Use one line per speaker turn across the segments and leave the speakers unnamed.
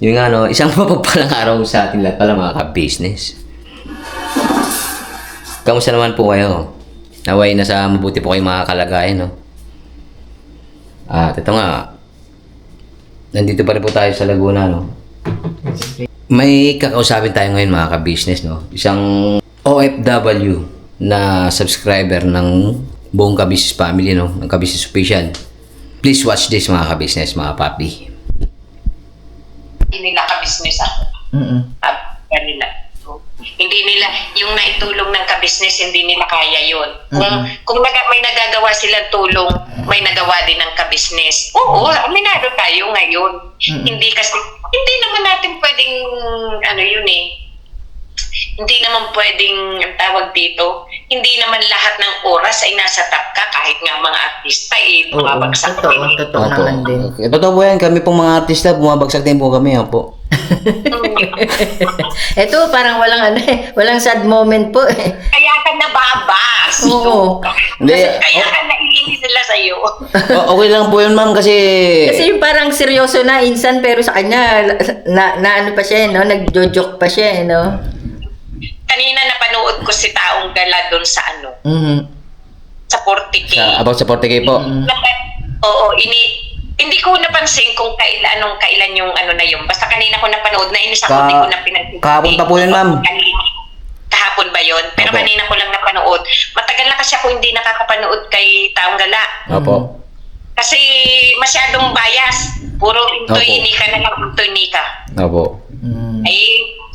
Yung nga, no, isang mapagpalang araw sa ating lahat pala mga ka-business. Kamusta naman po kayo? Naway nasa mabuti po kayong mga kalagayan, no? At ito nga, nandito pa rin po tayo sa Laguna, no? May kakausapin tayo ngayon mga ka-business, no? Isang OFW na subscriber ng buong ka-business family, no? Ng ka-business official. Please watch this mga ka-business, mga papi.
Hindi nila ka-business ako. Kanila. Hindi nila, yung naitulong ng ka-business, hindi nila kaya yun. Kung may nagagawa silang tulong, may nagawa din ng ka-business. Oo, aminado tayo ngayon. Hindi kasi, hindi naman natin pwedeng, hindi naman pwedeng, ang tawag dito, hindi naman lahat ng oras ay nasa top ka, kahit nga mga artista, bumabagsak din.
Totoo naman din.
Totoo po yan, kami pong mga artista, bumabagsak din po kami, po.
Ito, parang walang sad moment po eh.
Kaya ka nababas.
Oo.
Kaya ka naiinis nila sa'yo.
Okay lang po yun, ma'am, kasi...
Kasi yung parang seryoso na, insan, pero sa kanya, na ano pa siya, no? Nagjo-joke pa siya, no?
Kanina napanood ko si Taong Gala doon sa sa 40K.
About sa 40K po.
Oo, hindi ko napansin kung kailan yung na yun. Basta kanina ko napanood na inis ako, hindi ko na pinagsisin.
Kahapon pa po yun, ma'am.
Kahapon ba yun? Pero
Opo.
kanina ko lang napanood. Matagal na kasi ako hindi nakakapanood kay Taong Gala.
Opo.
Kasi masyadong bias. Puro intoy
Opo.
inika na lang, intoy inika.
Opo.
Ay,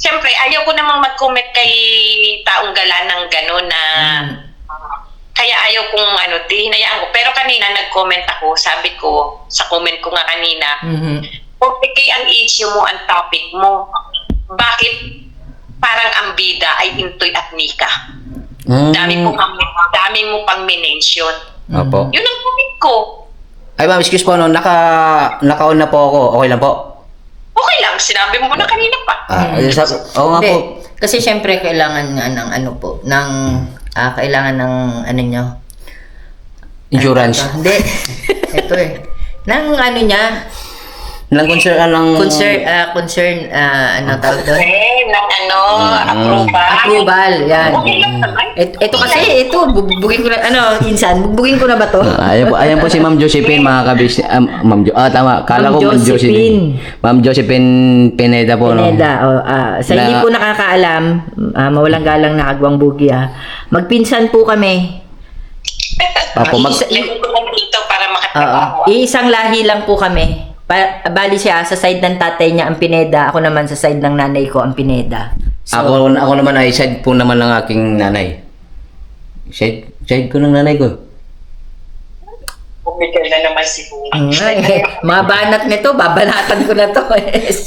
siyempre, ayaw ko namang mag-comment kay Taong Gala ng gano'n na kaya ayaw kong hinayaan ko. Pero kanina nag-comment ako, sabi ko, sa comment ko nga kanina, okay ang issue mo, ang topic mo. Bakit parang ang bida ay Intoy at Nika? Dami mo pang minention.
Opo.
Yun ang comment ko.
Ay, ma'am, excuse po, no, naka-on na po ako. Okay lang po?
Okay lang, sinabi mo na kanina pa.
Oo nga
Hindi.
po.
Kasi syempre, kailangan nga ng kailangan ng nyo?
Insurance.
Hindi. Ito eh. Nang niya,
Ng concern,
tawag doon?
Approval.
Approval, yan.
Okay lang naman.
Ito kasi, bugbugin ko na, insan, bugbugin ko na ba to?
Ayan po si Ma'am Josephine, mga kabis... tama. Kala ko Ma'am Josephine. Ma'am Josephine Pineda po, no?
Pineda, sa hindi po nakakaalam, mawalang galang na Agwang Bugi, magpinsan po kami.
Opo,
Lalo ko lang dito para makatrabaho.
Isang lahi lang po kami. Bali siya, sa side ng tatay niya ang Pineda, ako naman sa side ng nanay ko ang Pineda. So,
ako naman ay side po naman ng aking nanay. Side ko ng nanay ko.
Bumigay na naman si Bugi.
mga banat nito, babanatan ko na to.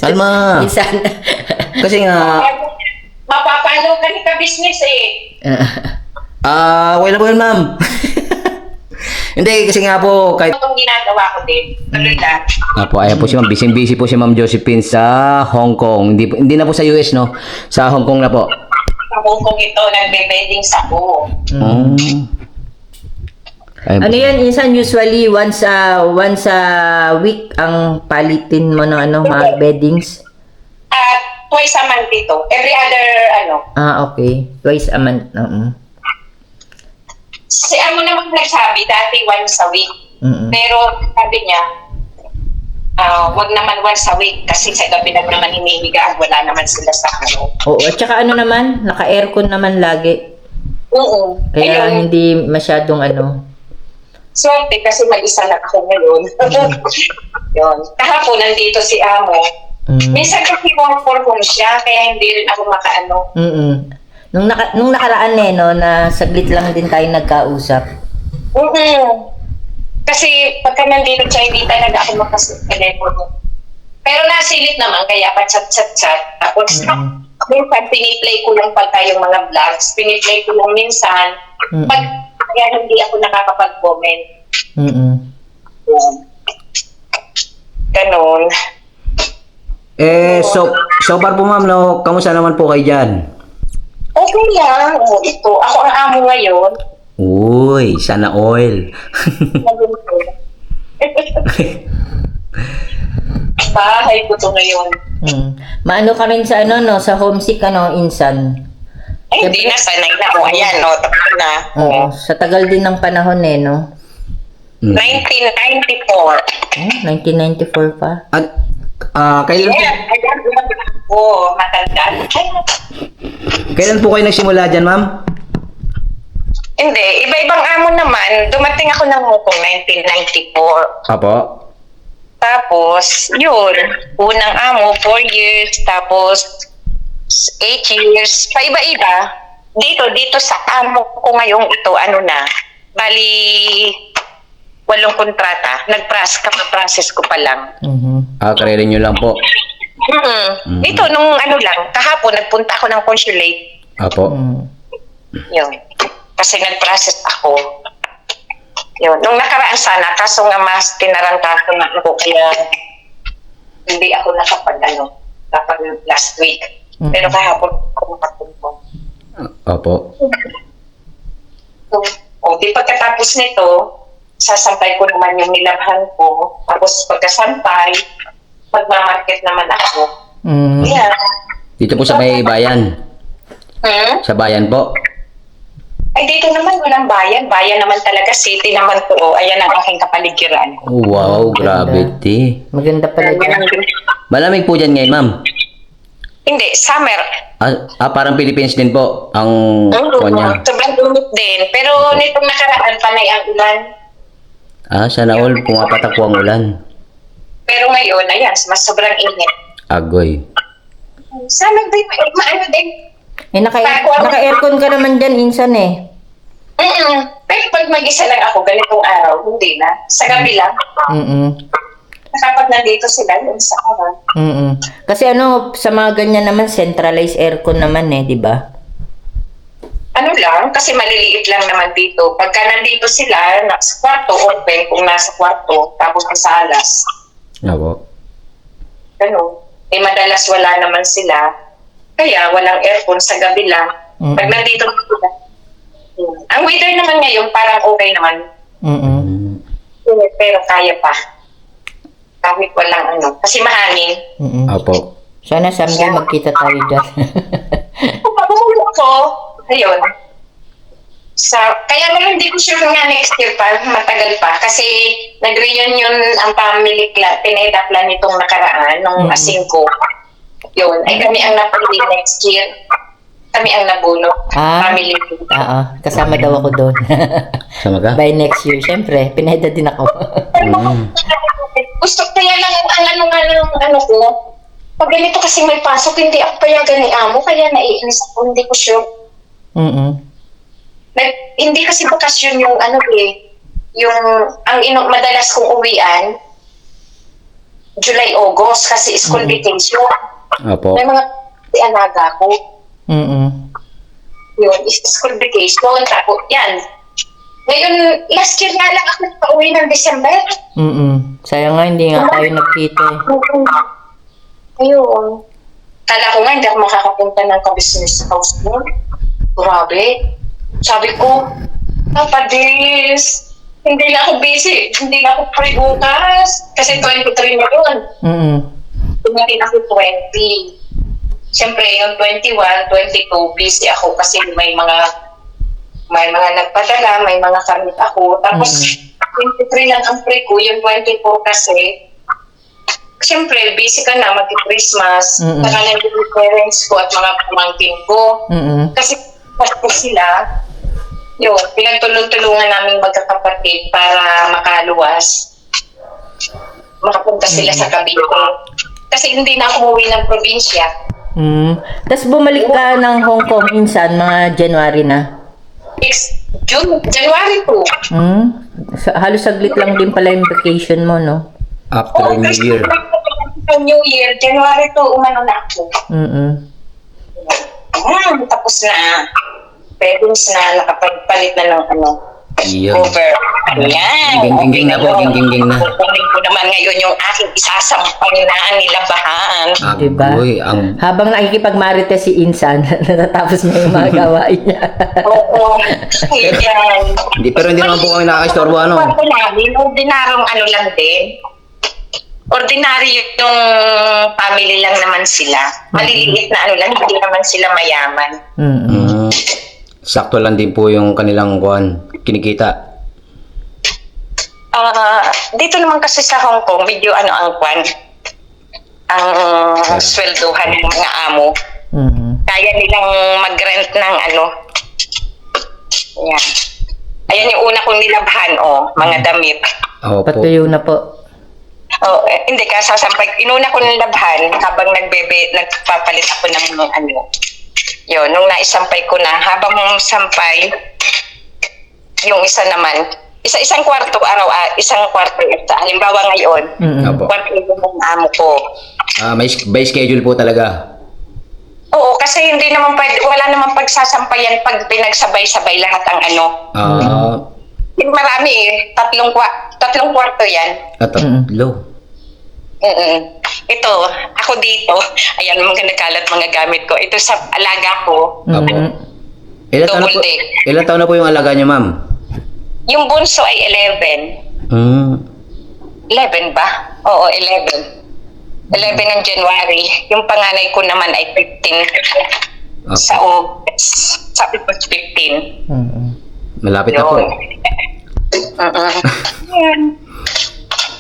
Alma.
Minsan.
Kasi nga...
Mapapalo ka ni ka-business eh.
okay na po yun, ma'am. Hindi, kasi nga po, kahit...
Itong ginagawa ko din. Tuloy lang.
Ayan po si ma'am. Busy po si Ma'am Josephine sa Hong Kong. Hindi na po sa US, no? Sa Hong Kong na po.
Sa Hong Kong ito, nagbe-bedding sa buo.
Ano yan, insan usually once a week ang palitin mo ng mga beddings?
At twice a month dito. Every other,
Okay. Twice a month.
Si naman nagsabi, dati once a week. Pero sabi niya, wag naman once a week kasi sa gabi na naman hinihiga at wala naman sila sa
Oo, at saka naman, naka-aircon naman lagi.
Oo.
Kaya
Ayun.
hindi masyadong
Swerte kasi mag-isa na ako ngayon. Yun. Kahapon nandito si Amo. Minsan kasi work from home siya, kaya hindi rin ako makaano.
Nung nakaraan no, na saglit lang din tayo nagkausap.
Kasi pagka nandito siya, hindi talaga ako makastelepono. Pero nasilip naman, kaya pa chat-chat-chat. Tapos, minsan piniplay ko lang pagka yung mga vlogs. Piniplay ko lang minsan. Kaya hindi ako nakakapag-comment. Ganon.
So far po, ma'am, no? Kamusta naman po kayo dyan?
Okay lang. Ito, ako ang amo ngayon.
Uy, sana oil.
Bahay ko to ngayon.
Maano ka rin sa ano, no? Sa homesick, ano, insan.
Ay, hindi na, sanay na. O, ayan, o, tapos na.
Oo, sa tagal din ng panahon eh, no?
1994.
1994 pa.
At, kailan po,
Yes, ayan, matanda.
kailan po kayo nagsimula dyan, ma'am?
Hindi, iba-ibang amo naman. Dumating ako ng Hong Kong 1994.
Apo.
Tapos, yun, unang amo, 4 years, tapos 8 years, paiba-iba. Dito sa amo ko ngayong ito, ano na, bali, 8 kontrata. Nag-process ko pa lang.
Karere nyo lang po.
Ito, nung ano lang, kahapon, nagpunta ako ng consulate.
Apo.
Yun. Kasi nag-process ako. Yun. Nung nakaraan sana, kaso nga mas tinarangkaso na ako, kaya hindi ako kapag last week. Pero kahapon ako makapunta.
Apo.
So, di pagkatapos nito, sasampay ko naman yung nilabhan ko. Tapos pagkasampay, magmamarket naman ako. Yeah.
Dito po sa may bayan. Sa bayan po.
Ay, dito naman walang bayan. Bayan naman talaga. City naman to. Ayan ang aking kapaligiran.
Wow, grabe, te.
Maganda pala dyan.
Malamig po dyan ngayon, ma'am.
Hindi, summer.
Parang Philippines din po ang kanya.
Sobrang init din. Pero nitong nakaraan, panay ang ulan.
Sana all, pumapatak po ang ulan.
Pero ngayon, ayan, mas sobrang init.
Agoy.
Sana din, maano din.
Naka-aircon ka naman dyan, insan eh.
Pero pag mag-isa lang ako, ganitong araw, hindi na. Sa gabi lang. Kapag nandito sila, yun sa araw.
Kasi ano, sa mga ganyan naman, centralized aircon naman eh, di ba?
Ano lang, kasi maliliit lang naman dito. Pagka nandito sila, sa kwarto, open, kung nasa kwarto, tapos sa alas.
Apo.
Ganun. Madalas wala naman sila. Kaya walang aircon sa gabi lang. Pag nandito sila. Ang weather naman ngayon, parang okay naman. Pero kaya pa. Kahit walang ano. Kasi mahangin.
Apo.
Sana someday magkita tayo dyan.
Kung pabulong ko, ayun. Kaya naman hindi ko sure nga next year pa, matagal pa. Kasi nag-reunion ang family pineda plan nitong nakaraan, nung asin ko. Yun, ay kami ang napili next year. Kami ang nabuno. Family.
Kasama daw ako doon.
Sama ka?
By next year, syempre, pinahida din ako.
Gusto kaya lang ang ano ko. Pag ganito kasi may pasok, hindi ako payagan ni amo, kaya naiinis ako, hindi ko sure. Hindi kasi bakasyon yung ano eh, madalas kong uwian, July, August, kasi school vacation.
Apo.
May mga alaga ko. Yun, school vacation, tapos yan. Ngayon, last year nga lang ako pauwi ng December.
Sayang nga, hindi nga tayo nagkita eh.
Ayun. Kala ko nga, hindi ako makakapunta ng ka-business house mo. Grabe. Sabi ko, Papadis, hindi na ako busy. Hindi na ako free bukas. Kasi 23 na yun. Tumating ako 20. Siyempre, yung 21, 22, busy ako kasi may mga nagpadala, may mga kamit ako. Tapos, 23 lang ang free ko. Yung 24 kasi, siyempre, busy ka na, mag-Christmas. Saka nandito yung parents ko at mga pamangkin ko. Kasi, pasko sila. Yun, pinagtulong-tulungan namin magkakapatid para makaluwas. Makapunta sila sa Cavite. Kasi hindi na ako umuwi ng probinsya.
Tapos bumalik ka ng Hong Kong insan, mga January na?
January 2.
Halos saglit lang din pala yung vacation mo, no?
After New Year.
New Year, January 2, umano na ako. Tapos na. Parents na nakapagpalit na ng over. Yan.
Ging-ging na po, ging-ging na.
Kukunin ko naman ngayon yung aking isasampay na nilabahan.
Diba? Habang nakikipagmarites si Insan, natatapos niya yung mga gawain niya.
Oo.
Pero hindi naman po kami nakakastorbo, ano?
Kwarto namin, ordinarong ano lang din. ordinary yung family lang naman sila. Maliliit na ano lang, hindi naman sila mayaman.
Sakto lang din po yung kanilang kinikita.
Dito naman kasi sa Hong Kong, medyo ano ang swelduhan ng mga amo. Kaya nilang mag-rent ng ano. Yan. Ayan yung una kong nilabhan, mga damit.
Opo.
Patuyo na po.
Hindi ka sasampay. Inuna ko nilabhan habang nagpapalit ako ng ano. Yun, nung naisampay ko na, habang sampay, yung isa naman, isang kwarto isang kwarto isa. Halimbawa ngayon,
Opo.
kwarto yung amo ko.
By schedule po talaga.
Oo, kasi hindi naman wala naman pagsasampayan pag pinagsabay-sabay lahat ang ano. Marami tatlong kwarto yan.
Tatlo.
Ito, ako dito, ayan mga nagkalat mga gamit ko. Ito sa alaga ko,
Opo. Ilan taon na po yung alaga niyo, ma'am?
yung bunso ay 11. 11 ba? Oo, 11. 11 ng January. Yung panganay ko naman ay 15. Sa August. Sa August 15.
Malapit na po.
Yan.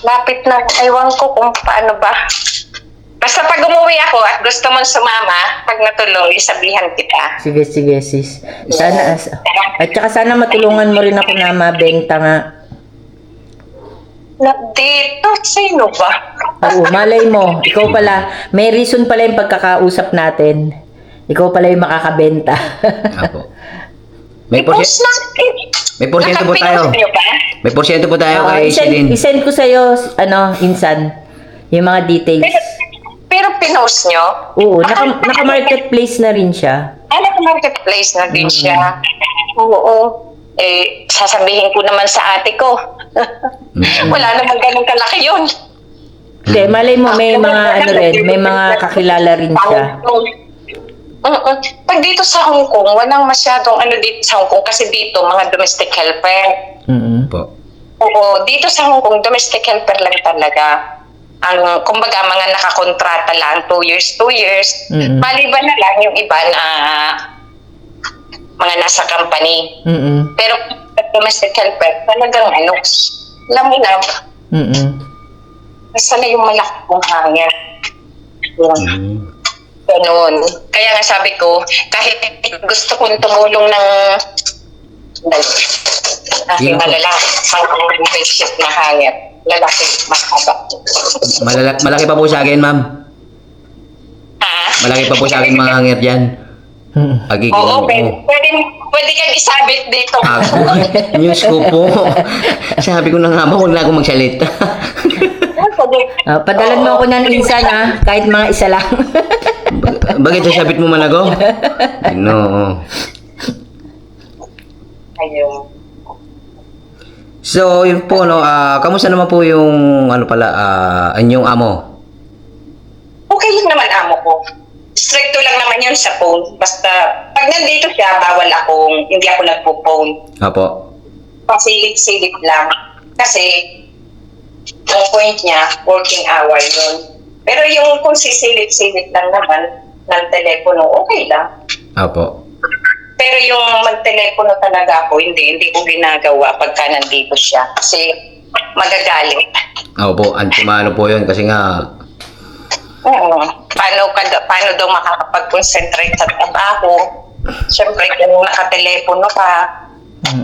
Lapit na. Ewan ko kung paano ba. Basta pag umuwi ako at gusto mong sumama, pag natulong, isabihan kita.
Sige, sis. Sana, at saka sana matulungan mo rin ako na mabenta nga.
Dito, sino ba?
Oo, malay mo. Ikaw pala, may reason pala yung pagkakausap natin. Ikaw pala yung makakabenta.
Opo. May porsyento po tayo.
Nyo ba?
May porsyento po tayo kay Celine.
I-send ko sa'yo, Insan, yung mga details.
Pero pinost nyo?
Oo, naka-marketplace na rin siya.
Naka-marketplace na din siya. Oo. Sasabihin ko naman sa ate ko. Wala naman ganun kalaki yun.
Hindi, malay mo, may mga may mga kakilala rin siya.
Pag dito sa Hong Kong, walang masyadong dito sa Hong Kong kasi dito mga domestic helper.
Po.
Oo, dito sa Hong Kong, domestic helper lang talaga. Kumbaga, mga nakakontrata lang, 2 years. Maliban na lang yung iba na mga nasa company. Pero domestic helper, talagang alam mo na, nasa na yung malaki kong hangin. Ganun. Kaya nga sabi ko, kahit gusto kong tumulong ng aking malalaki, pang bedsheet na hangin, lalaki, mahaba.
Malaki pa po sa akin, ma'am.
Ha?
Malaki pa po sa akin mga hangir dyan.
Oo, pwede kang isabit dito.
News ko po. Sabi ko na nga ba, huwag na akong magsalita.
Padalan mo ako ng Insan, kahit mga isa lang.
Bakit sasabit mo man ako? No.
Ayun.
So, yun po, no, kamusta naman po yung, inyong amo?
Okay lang naman amo ko. Stricto lang naman yun sa phone. Basta, pag nandito siya, hindi ako nagpo-phone.
Apo.
Pasilip-silip lang. Kasi, ang point niya, working hour yun. Pero yung kung sisilip-silip lang naman ng telepono, okay lang.
Apo.
Pero yung mag-telepono talaga ako, hindi ko ginagawa pagka nandito siya. Kasi magagalit.
Opo, antimano po yun kasi nga...
Oo. Paano daw makakapag-concentrate sa trabaho? Siyempre, kung nakatelepono ka,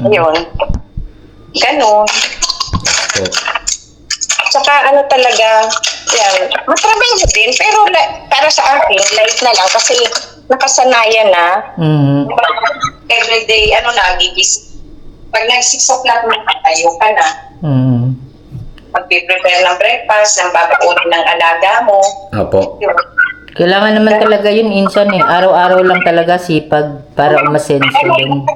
yun. Ganun.
Opo.
Saka talaga, yan, matrabaho din, pero para sa akin, light na lang kasi nakasanayan na. Everyday, gigising. Pag nag-6 o'clock na tayo ka na. Magpiprepare ng breakfast, ng babaunin ng alaga mo.
Opo.
Yun.
Kailangan naman talaga yun, Insan, Araw-araw lang talaga sipag para umasenso din.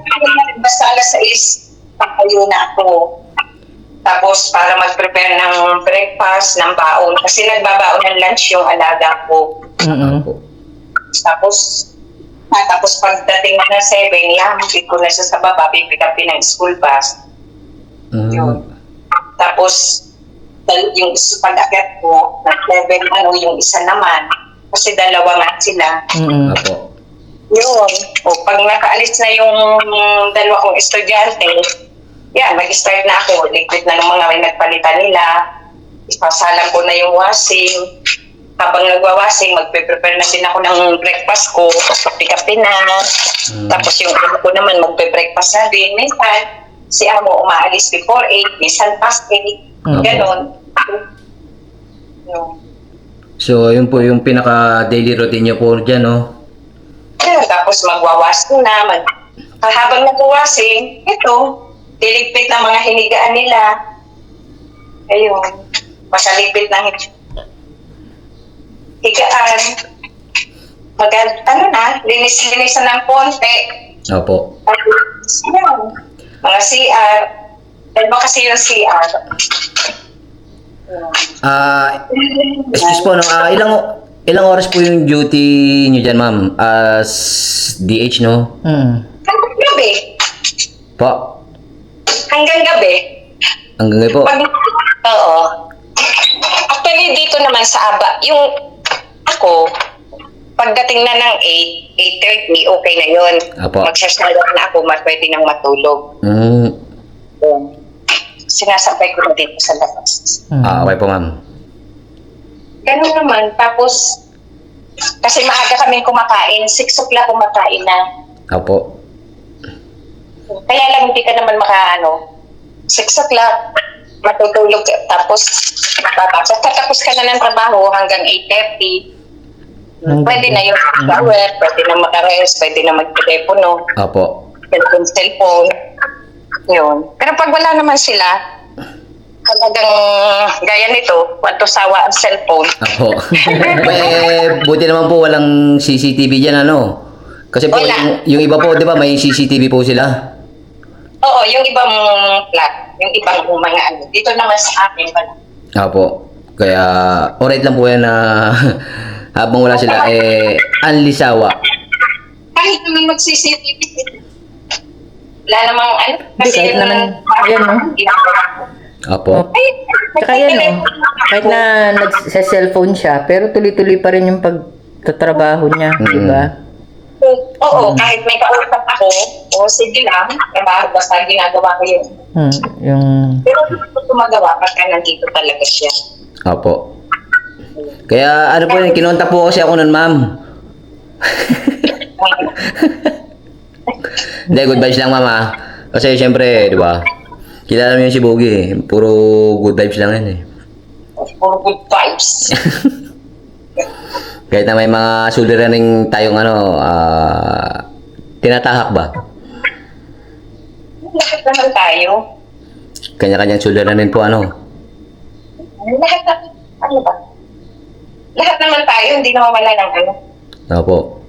Basta alas 6, pagkayo na ako. Tapos para mag-prepare ng breakfast, ng baon. Kasi nagbabaon ng lunch yung alaga ko.
Opo.
Tapos pagdating na 7, ihahatid ko na siya sa baba, pipick upin ng school bus. Yun. Tapos, yung pag-akyat ko, level yung isa naman. Kasi dalawa nga sila.
Mm.
Opo.
Yun. O pag nakaalis na yung dalawa kong estudyante, yan, mag-start na ako. Liquid na ng mga may nagpalitan nila. Ipasalang ko na yung washing. Habang nagwa-washing, magpe-prepare na din ako ng breakfast ko. Kape-kape na. Tapos yung amo ko naman, magpe-breakfast na din. Minsan, si amo umaalis before 8, minsan past 8. Ganon. Yun.
So, yun po yung pinaka-daily routine niyo po dyan, no?
Ayun, tapos magwawashing na. Habang nagwawashing, ito, dilipit ng mga hinigaan nila. Ayun. Masalipit ng higaan. Linis-linisan ng konti.
Opo.
Tapos, yun, mga CR. Dalawa kasi yung CR.
Excuse po, no? Ilang oras po yung duty niyo dyan, ma'am? As DH, no?
Mm.
Hanggang gabi.
Po.
Hanggang gabi.
Hanggang ngayon po.
Oo. Actually, dito naman sa Aba, yung ako, pagdating na ng 8, 8:30, okay na yun.
Apo.
Magsasayang na ako, pwede nang matulog. Sinasabay ko na dito sa labas.
Okay po, ma'am.
Ganun naman. Tapos, kasi maaga kami kumakain, 6 o'clock kumakain na.
Opo.
Kaya lang hindi ka naman 6 o'clock, matutulog ka. Tapos, tatapos ka na ng trabaho hanggang 8:30. Pwede na yung shower, pwede na makarest, pwede na mag-telepono,
Opo.
cellphone. Yun. Pero pag wala naman sila, talagang gaya nito, wato sawa ang cellphone.
Opo. Buti naman po walang CCTV dyan, ano? Kasi po,
Wala.
yung iba po, di ba, may CCTV po sila?
Oo, yung ibang flat, yung ibang mga dito naman sa akin wala.
Opo. Kaya, alright lang po yan na habang wala sila, anlisawa.
Kahit naman mag-CCTV, wala namang
Hindi, kahit naman, yan, no?
Opo.
Tsaka yan, oh. Kahit na nagsa-cellphone siya, pero tuloy-tuloy pa rin yung pagtatrabaho niya, di ba?
Oo, kahit may kausap ako, sige lang, trabaho, basta ginagawa ko yun.
Yung...
Pero hindi ko tumagawa pagka nandito talaga siya.
Opo. Kaya, ano po yun, kinontak po kasi ako nun, ma'am. Hindi, good vibes lang, ma'am, ah. Kasi, syempre, di ba, kilala mo yun si Bogey, puro good vibes lang yan, eh.
Puro good vibes.
Kahit na may mga suliraning tayong tinatahak ba?
Lahat naman tayo.
Kanya-kanyang suliranin po,
Lahat ba? Lahat naman tayo, hindi naman wala ng
Opo.